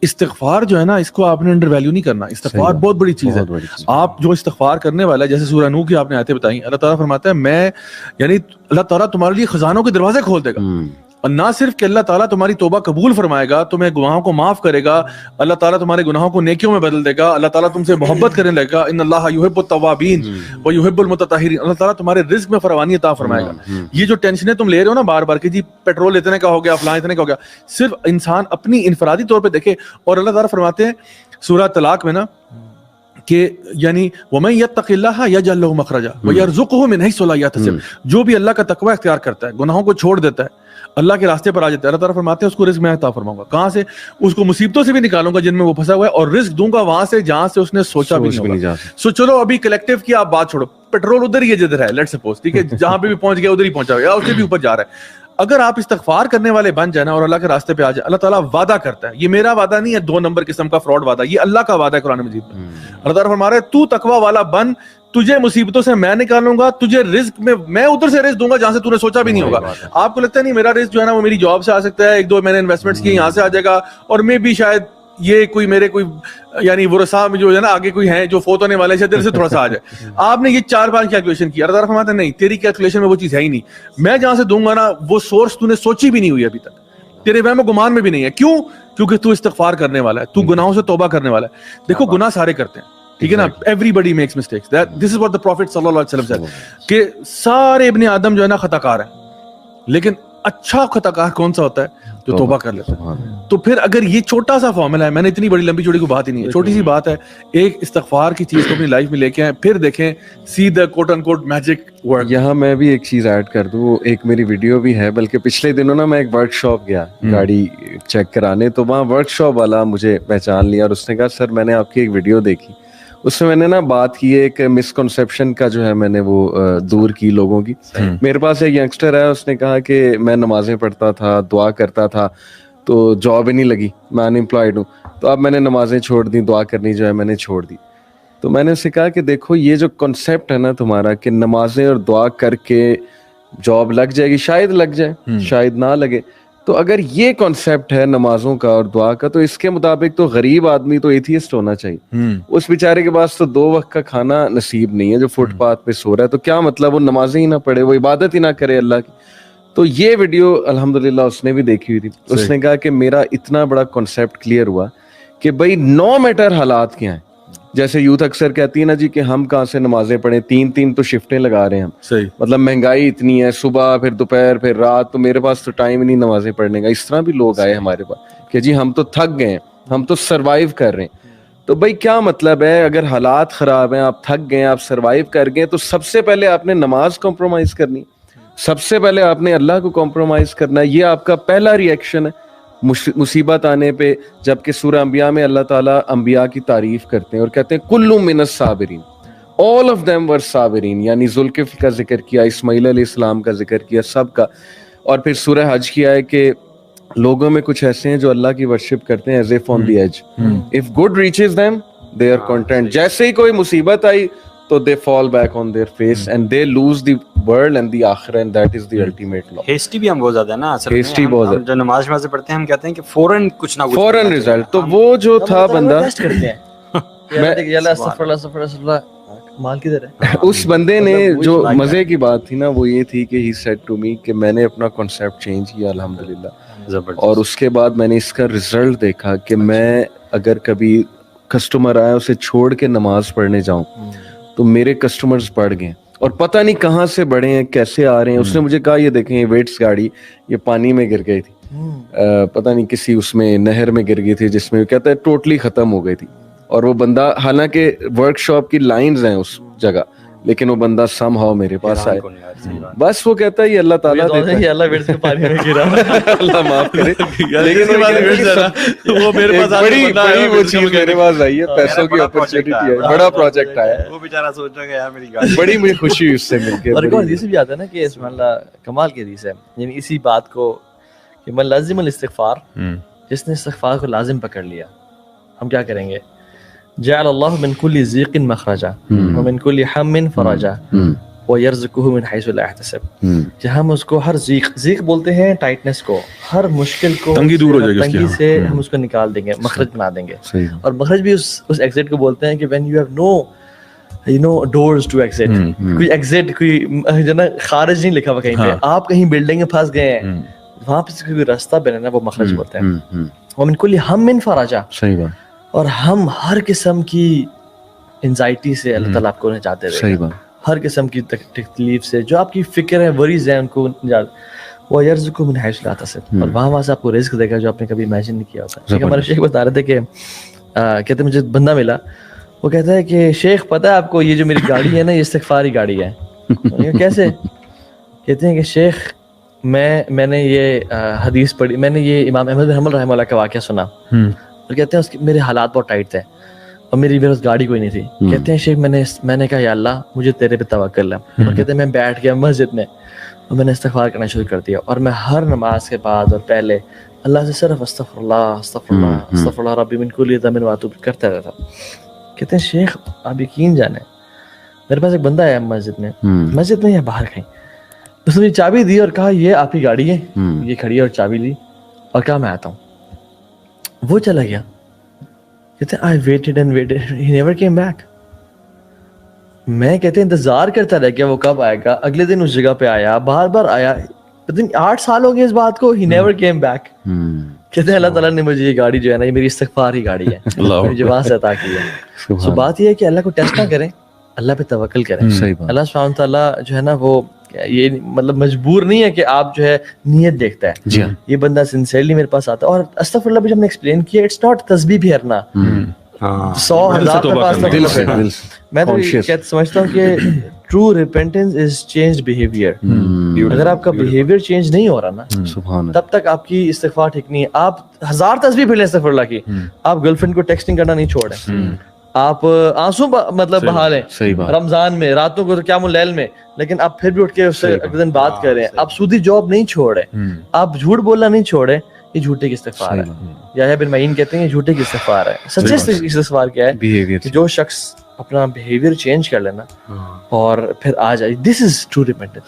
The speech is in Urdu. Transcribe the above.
استغفار جو ہے نا، اس کو آپ نے انڈر ویلیو نہیں کرنا. استغفار بہت بڑی چیز ہے. آپ جو استغفار کرنے والا ہے، جیسے سورہ نوح کی آپ نے آیتیں بتائیں، اللہ تعالیٰ فرماتا ہے میں یعنی اللہ تعالیٰ تمہارے لیے خزانوں کے دروازے کھول دے گا. اور نہ صرف کہ اللہ تعالیٰ تمہاری توبہ قبول فرمائے گا، تمہیں گناہوں کو معاف کرے گا، اللہ تعالیٰ تمہارے گناہوں کو نیکیوں میں بدل دے گا، اللہ تعالیٰ تم سے محبت کرنے لگے گا. ان اللہ یحب التوابین ویحب المتطہرین. اللہ تعالیٰ تمہارے رزق میں فراوانی عطا فرمائے گا. یہ جو ٹینشنیں تم لے رہے ہو نا بار بار کہ جی پیٹرول اتنے کا ہو گیا، فلاں اتنے کا ہو گیا، صرف انسان اپنی انفرادی طور پہ دیکھے. اور اللہ تعالیٰ فرماتے ہیں سورہ طلاق میں نا کہ یعنی وَمَن يَتَّقِ اللَّهَ يَجْعَل لَّهُ مَخْرَجًا وَيَرْزُقْهُ مِنْ حَيْثُ لَا يَحْتَسِبُ. جو بھی اللہ کا تقوی اختیار کرتا ہے، گناہوں کو چھوڑ دیتا ہے، اللہ کے راستے پر آ جاتا ہے، اللہ تعالیٰ فرماتے ہیں اس کو رزق میں عطا فرماؤں گا. کہاں سے؟ اس کو مصیبتوں سے بھی نکالوں گا جن میں وہ پھنسا ہوا ہے، اور رزق دوں گا وہاں سے جہاں سے اس نے سوچا بھی نہیں ہوگا. سو چلو ابھی کلیکٹیو کی آپ بات چھوڑو، پیٹرول ادھر ہی جدھر ہے، لیٹ سپوز، ٹھیک ہے، جہاں پہ بھی پہنچ گیا ادھر ہی پہنچا گیا، اس سے بھی اوپر جا رہا ہے. اگر آپ استغفار کرنے والے بن جائیں نا اور اللہ کے راستے پہ آ جائیں، اللہ تعالیٰ وعدہ کرتا ہے، یہ میرا وعدہ نہیں ہے 2 نمبر قسم کا فراڈ وعدہ، یہ اللہ کا وعدہ ہے قرآن مجید میں. اللہ تعالیٰ فرما رہا ہے تو تقوی والا بن، تجھے مصیبتوں سے میں نکالوں گا، تجھے رزق میں ادھر سے رزق دوں گا جہاں سے تو نے سوچا بھی نہیں ہوگا. آپ کو لگتا ہے نہیں میرا رزق جو ہے نا وہ میری جاب سے آ سکتا ہے، 1-2 میں نے انویسٹمنٹس کی یہاں سے آ جائے گا، اور میں بھی شاید یہ کوئی میرے کوئی یعنی ورثاء میں جو ہے نا آگے کوئی ہیں جو فوت ہونے والے شاید دل سے تھوڑا سا آ جائے. آپ نے یہ 4 بار کیلکولیشن کی. اللہ تعالیٰ فرماتا ہے نہیں، تیری کیلکولیشن میں وہ چیز ہے ہی نہیں. میں جہاں سے دوں گا نا وہ سورس تو نے سوچی بھی نہیں ہوئی ابھی تک، تیرے وہم و گمان میں بھی نہیں ہے. کیوں؟ کیونکہ تو استغفار کرنے والا ہے، تو گناہوں سے توبہ کرنے والا ہے. دیکھو گناہ سارے کرتے ہیں، ٹھیک ہے نا، everybody makes mistakes. This is what the Prophet صلی اللہ علیہ وسلم said کہ سارے ابن آدم جو ہے نا خطا کار ہیں، لیکن اچھا خطا کار کون سا ہوتا ہے؟ جو توبہ کر لیتا ہے. تو پھر اگر یہ چھوٹا سا فارمولا ہے، میں نے اتنی بڑی لمبی چوڑی کو بات ہی نہیں ہے، چھوٹی سی بات ہے، ایک استغفار کی چیز کو اپنی لائف میں لے کے آئیں، پھر دیکھیں سی دا کوٹ ان کوٹ میجک ورک. یہاں میں بھی ایک چیز ایڈ کر دوں، ایک میری ویڈیو بھی ہے، بلکہ پچھلے دنوں نا میں ایک ورک شاپ گیا گاڑی چیک کرانے، تو وہاں ورک شاپ والا مجھے پہچان لیا اور اس نے کہا سر میں نے آپ کی ایک ویڈیو دیکھی، اس میں نے نا بات کی ایک مسکنسیپشن کا جو ہے میں نے وہ دور کی لوگوں کی. میرے پاس ایک ینگسٹر ہے، اس نے کہا کہ میں نمازیں پڑھتا تھا، دعا کرتا تھا، تو جاب ہی نہیں لگی، میں ان امپلائڈ ہوں، تو اب میں نے نمازیں چھوڑ دی، دعا کرنی جو ہے میں نے چھوڑ دی. تو میں نے اسے کہا کہ دیکھو یہ جو کنسیپٹ ہے نا تمہارا کہ نمازیں اور دعا کر کے جاب لگ جائے گی، شاید لگ جائے شاید نہ لگے، تو اگر یہ کنسیپٹ ہے نمازوں کا اور دعا کا، تو اس کے مطابق تو غریب آدمی تو ایتھیسٹ ہونا چاہیے. اس بیچارے کے پاس تو 2 وقت کا کھانا نصیب نہیں ہے جو فٹ پاتھ پہ سو رہا ہے، تو کیا مطلب وہ نمازیں ہی نہ پڑھے، وہ عبادت ہی نہ کرے اللہ کی. تو یہ ویڈیو الحمدللہ اس نے بھی دیکھی ہوئی تھی. اس نے کہا کہ میرا اتنا بڑا کنسیپٹ کلیئر ہوا کہ بھائی نو میٹر حالات کیا ہیں. جیسے یوتھ اکثر کہتی ہے نا جی کہ ہم کہاں سے نمازیں پڑھیں، 3 تو شفٹیں لگا رہے ہیں ہم، صحیح، مطلب مہنگائی اتنی ہے، صبح پھر دوپہر پھر رات، تو میرے پاس تو ٹائم ہی نہیں نمازیں پڑھنے کا. اس طرح بھی لوگ آئے ہمارے پاس کہ جی ہم تو تھک گئے ہیں، ہم تو سروائیو کر رہے ہیں. تو بھائی کیا مطلب ہے، اگر حالات خراب ہیں، آپ تھک گئے، آپ سروائیو کر گئے، تو سب سے پہلے آپ نے نماز کمپرومائز کرنی، سب سے پہلے آپ نے اللہ کو کمپرومائز کرنا ہے. یہ آپ کا پہلا ری ایکشن ہے مصیبت آنے پہ. جبکہ سورہ انبیاء میں اللہ تعالیٰ انبیاء کی تعریف کرتے ہیں اور کہتے ہیں کل من الصابرین، all of them were صابرین، یعنی ذوالکفل کا ذکر کیا، اسماعیل علیہ السلام کا ذکر کیا، سب کا. اور پھر سورہ حج کیا ہے کہ لوگوں میں کچھ ایسے ہیں جو اللہ کی ورشپ کرتے ہیں as if on the edge. If good reaches them, they are content. جیسے ہی کوئی مصیبت آئی تو they fall back on their face and they lose the world and the آخرہ, and that is the ultimate law. Hasty بھی ہم بہت زیادہ ہے نا، ہیسٹی بہت زیادہ. جو نماز پڑھتے ہیں ہم کہتے ہیں کہ فوراً کچھ نہ کچھ فوراً رزلٹ. تو وہ جو تھا بندہ مال کدھر ہے، اس بندے نے جو مزے کی بات تھی نا وہ یہ تھی کہ he said to me کہ میں نے اپنا کنسیپٹ چینج کیا الحمدللہ، اور اس کے بعد میں نے اس کا رزلٹ دیکھا کہ میں اگر کبھی کسٹمر آیا اسے چھوڑ کے نماز پڑھنے جاؤں تو میرے کسٹمرز بڑھ گئے، اور پتہ نہیں کہاں سے بڑھے ہیں، کیسے آ رہے ہیں. اس نے مجھے کہا یہ دیکھیں یہ ویٹس گاڑی یہ پانی میں گر گئی تھی، پتہ نہیں کسی اس میں نہر میں گر گئی تھی جس میں کہتا ہے ٹوٹلی ختم ہو گئی تھی. اور وہ بندہ حالانکہ ورک شاپ کی لائنز ہیں اس جگہ، لیکن وہ بندہ سم ہاؤ میرے پاس آئے. بس وہ کہتا ہے یہ اللہ تعالیٰ اللہ معاف کرے، لیکن وہ میرے پاس بڑی چیز میرے پاس آئی ہے، پیسوں کی اپرچونٹی ہے، بڑا پروجیکٹ آیا ہے، وہ بیچارہ سوچ رہا ہے یار میری گاڑی. بڑی مجھے خوشی ہوئی اس سے مل کے. اور ایک حدیث بھی آتا ہے نا کہ اسم اللہ کمال کی حدیث ہے، یعنی اسی بات کو کہ من لازم الاستغفار، جس نے استغفار کو لازم پکڑ لیا، ہم کیا کریں گے؟ جعل اللہ من کل ضیق مخرجا ومن کل ہم فرجا. وَيَرْزُقُهُ مِنْ حَيْثُ لَا يَحْتَسِبُ کہ ہم اس کو ہر ضیق بولتے ہیں ٹائٹنس کو, ہر مشکل کو, تنگی دور ہو جائے گی اس کی, تنگی سے ہم اس کو نکال دیں گے, مخرج بنا دیں گے. اور مخرج بھی اس ایگزٹ کو بولتے ہیں کہ when you have no doors to exit, کوئی ایگزٹ کوئی جو نا خارج نہیں لکھا ہوا کہیں پہ, آپ کہیں بلڈنگ میں پھنس گئے ہیں, وہاں پہ کوئی راستہ بنے نا, وہ مخرج بولتے ہیں. وَمِنْ كُلِّ هَمٍّ فَرَجًا, صحیح بات. اور ہم ہر قسم کی انزائٹی سے اللہ تعالیٰ آپ کو نجات دے دے گا. صحیح بات. ہر قسم کی تکلیف سے, جو آپ کی فکر ہے, وریز ہیں, ان کو نجات. وَيَرْزُقُهُ مِنْ حَيْثُ لَا يَحْتَسِبُ, اور وہاں سے آپ کو رزق دے گا جو آپ نے کبھی امیجن نہیں کیا ہوتا. ہمارے شیخ بتا رہے تھے کہ کہتے مجھے بندہ ملا, وہ کہتا ہے کہ شیخ پتہ ہے آپ کو یہ جو میری گاڑی ہے نا, یہ استغفاری گاڑی ہے. کیسے؟ کہتے ہیں کہ شیخ میں نے یہ حدیث پڑھی, میں نے یہ امام احمد بن حنبل رحمہ اللہ کا واقعہ سنا, اور کہتے ہیں میرے حالات بہت ٹائٹ تھے اور میرے پاس گاڑی کوئی نہیں تھی. کہتے ہیں شیخ میں نے کہا یا اللہ مجھے تیرے پہ توکل ہے, اور کہتے ہیں میں بیٹھ گیا مسجد میں اور میں نے استغفار کرنا شروع کر دیا, اور میں ہر نماز کے بعد اور پہلے اللہ سے صرف استغفر اللہ استغفر اللہ استغفر اللہ ربی من کل ذنب واتوب کرتا رہتا. کہتے ہیں شیخ آپ یقین جانیں, میرے پاس ایک بندہ ہے مسجد میں یا باہر کہیں, اس نے چابی دی اور کہا یہ آپ کی گاڑی ہے, یہ کھڑی ہے, اور چابی لی اور کہا میں آتا ہوں. وہ چلا گیا. کہتے ہیں I waited and waited, he never came back. میں کہتے ہیں انتظار کرتا رہ گیا وہ کب آئے گا. اگلے دن اس جگہ پہ آیا, بار بار آیا, 8 سال ہو گئے اس بات کو, he never came back. کہتے ہیں اللہ تعالیٰ نے مجھے یہ گاڑی جو ہے نا, یہ میری استغفار کی گاڑی ہے, مجھے وہاں سے عطا کی ہے. سو بات یہ ہے کہ اللہ کو ٹیسٹ نہ کریں, اللہ پہ توکل کریں. اللہ سبحانہ تعالیٰ جو ہے نا وہ یہ مطلب مجبور نہیں ہے کہ آپ جو ہے نیت دیکھتا ہے. یہ بندہ سنسیئرلی میرے پاس آتا ہے, اور استغفر اللہ بھی جب ہم نے ایکسپلین کیا, اٹس ناٹ تسبیح پھیرنا 100,000. میں تو سمجھتا ہوں کہ true repentance is change behaviour. اگر آپ کا بیہیویئر چینج نہیں ہو رہا نا, تب تک آپ کی استغفار ٹھیک نہیں ہے. آپ 1000 تسبیح پھیلیں استغفر اللہ کی, آپ گرل فرینڈ کو ٹیکسٹنگ کرنا نہیں چھوڑیں, آپ آنسو مطلب بہا لیں رمضان میں, راتوں کو قیام اللیل میں, لیکن آپ پھر بھی اٹھ کے اس سے اگلے دن بات کریں. آپ سودی جاب نہیں چھوڑیں, آپ جھوٹ بولنا نہیں چھوڑیں, یہ جھوٹے کی استغفار ہے. یحییٰ بن معین کہتے ہیں یہ جھوٹے کی استغفار ہے. سچے استغفار کیا ہے کہ جو شخص اپنا بیہیویئر چینج کر لینا اور پھر آ جائے, دس از ٹرو ریپینٹنس.